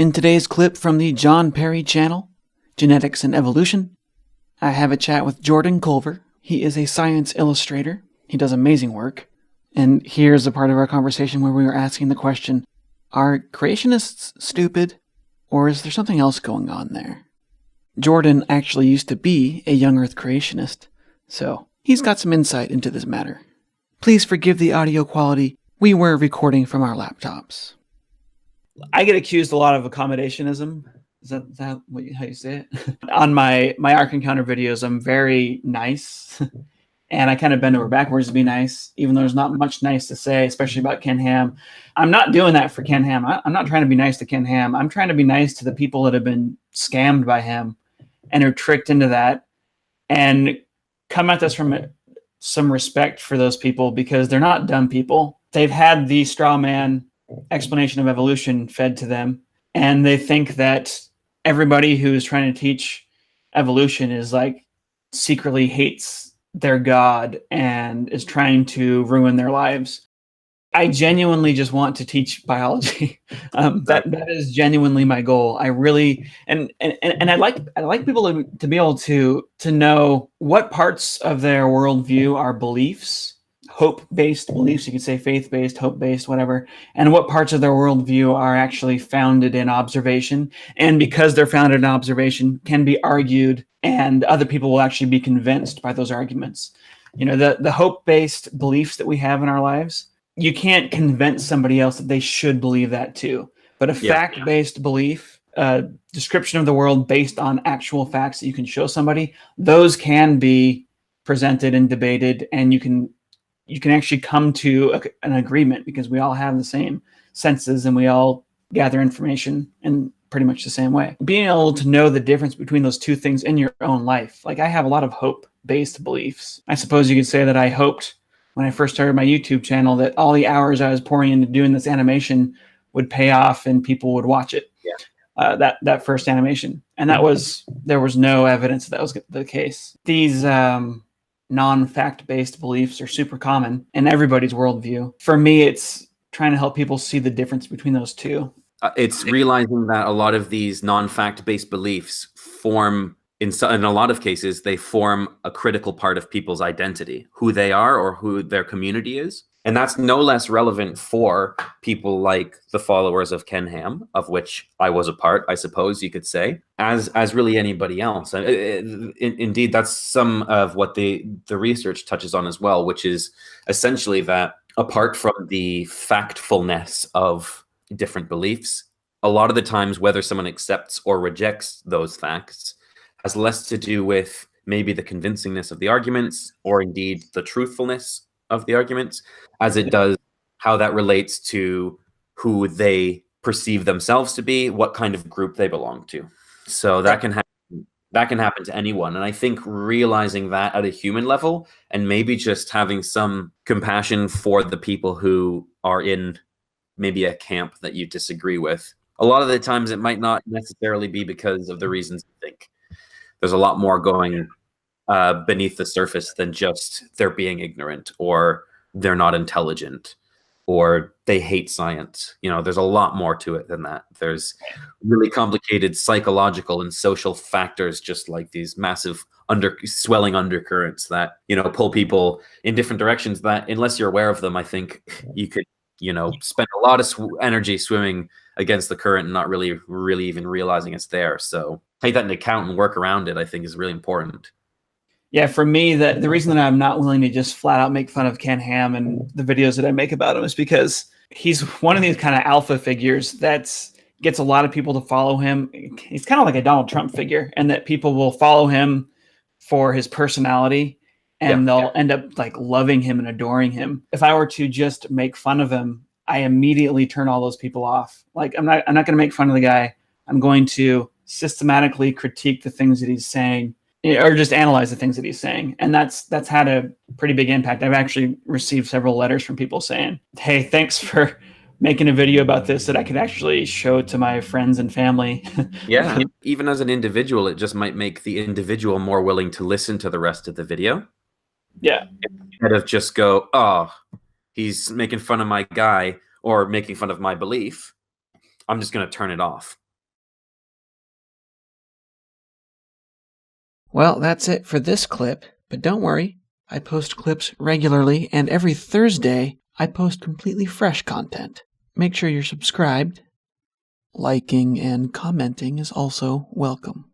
In today's clip from the Jon Perry channel, Genetics and Evolution, I have a chat with Jordan Collver. He is a science illustrator. He does amazing work. And here's a part of our conversation where we were asking the question, are creationists stupid, or is there something else going on there? Jordan actually used to be a Young Earth Creationist, so he's got some insight into this matter. Please forgive the audio quality. We were recording from our laptops. I get accused a lot of accommodationism. Is that how you say it? On my Ark Encounter videos, I'm very nice. And I kind of bend over backwards to be nice, even though there's not much nice to say, especially about Ken Ham. I'm not doing that for Ken Ham. I'm not trying to be nice to Ken Ham. I'm trying to be nice to the people that have been scammed by him and are tricked into that, and come at this from some respect for those people, because they're not dumb people. They've had the straw man explanation of evolution fed to them, and they think that everybody who's trying to teach evolution is like secretly hates their God and is trying to ruin their lives. I genuinely just want to teach biology. That is genuinely my goal. I really and I like people to be able to know what parts of their worldview are beliefs, hope-based beliefs. You could say faith-based, hope-based, whatever, and what parts of their worldview are actually founded in observation. And because they're founded in observation, can be argued, and other people will actually be convinced by those arguments. You know, the hope-based beliefs that we have in our lives, you can't convince somebody else that they should believe that too. But a fact-based belief, description of the world based on actual facts that you can show somebody, those can be presented and debated, and you can actually come to an agreement, because we all have the same senses and we all gather information in pretty much the same way. Being able to know the difference between those two things in your own life. Like, I have a lot of hope-based beliefs. I suppose you could say that I hoped when I first started my YouTube channel that all the hours I was pouring into doing this animation would pay off and people would watch it. Yeah. That first animation. And there was no evidence that was the case. These non-fact-based beliefs are super common in everybody's worldview. For me, it's trying to help people see the difference between those two. It's realizing that a lot of these non-fact-based beliefs form, in a lot of cases, they form a critical part of people's identity, who they are or who their community is. And that's no less relevant for people like the followers of Ken Ham, of which I was a part, I suppose you could say, as really anybody else. Indeed, that's some of what the research touches on as well, which is essentially that apart from the factfulness of different beliefs, a lot of the times whether someone accepts or rejects those facts has less to do with maybe the convincingness of the arguments, or indeed the truthfulness of the arguments, as it does how that relates to who they perceive themselves to be, what kind of group they belong to. So that can happen to anyone. And I think realizing that at a human level, and maybe just having some compassion for the people who are in maybe a camp that you disagree with, a lot of the times it might not necessarily be because of the reasons you think. There's a lot more going beneath the surface than just they're being ignorant, or they're not intelligent, or they hate science. You know, there's a lot more to it than that. There's really complicated psychological and social factors, just like these massive swelling undercurrents that, you know, pull people in different directions that, unless you're aware of them, I think you could, you know, spend a lot of energy swimming against the current and not really even realizing it's there. So take that into account and work around it, I think, is really important. Yeah, for me, the reason that I'm not willing to just flat out make fun of Ken Ham and the videos that I make about him is because he's one of these kind of alpha figures that gets a lot of people to follow him. He's kind of like a Donald Trump figure, and that people will follow him for his personality, and they'll end up like loving him and adoring him. If I were to just make fun of him, I immediately turn all those people off. Like, I'm not going to make fun of the guy. I'm going to systematically critique the things that he's saying, or just analyze the things that he's saying. And that's had a pretty big impact. I've actually received several letters from people saying, hey, thanks for making a video about this that I could actually show to my friends and family. Yeah, even as an individual, it just might make the individual more willing to listen to the rest of the video. Yeah. Instead of just go, oh, he's making fun of my guy or making fun of my belief, I'm just going to turn it off. Well, that's it for this clip, but don't worry, I post clips regularly, and every Thursday, I post completely fresh content. Make sure you're subscribed. Liking and commenting is also welcome.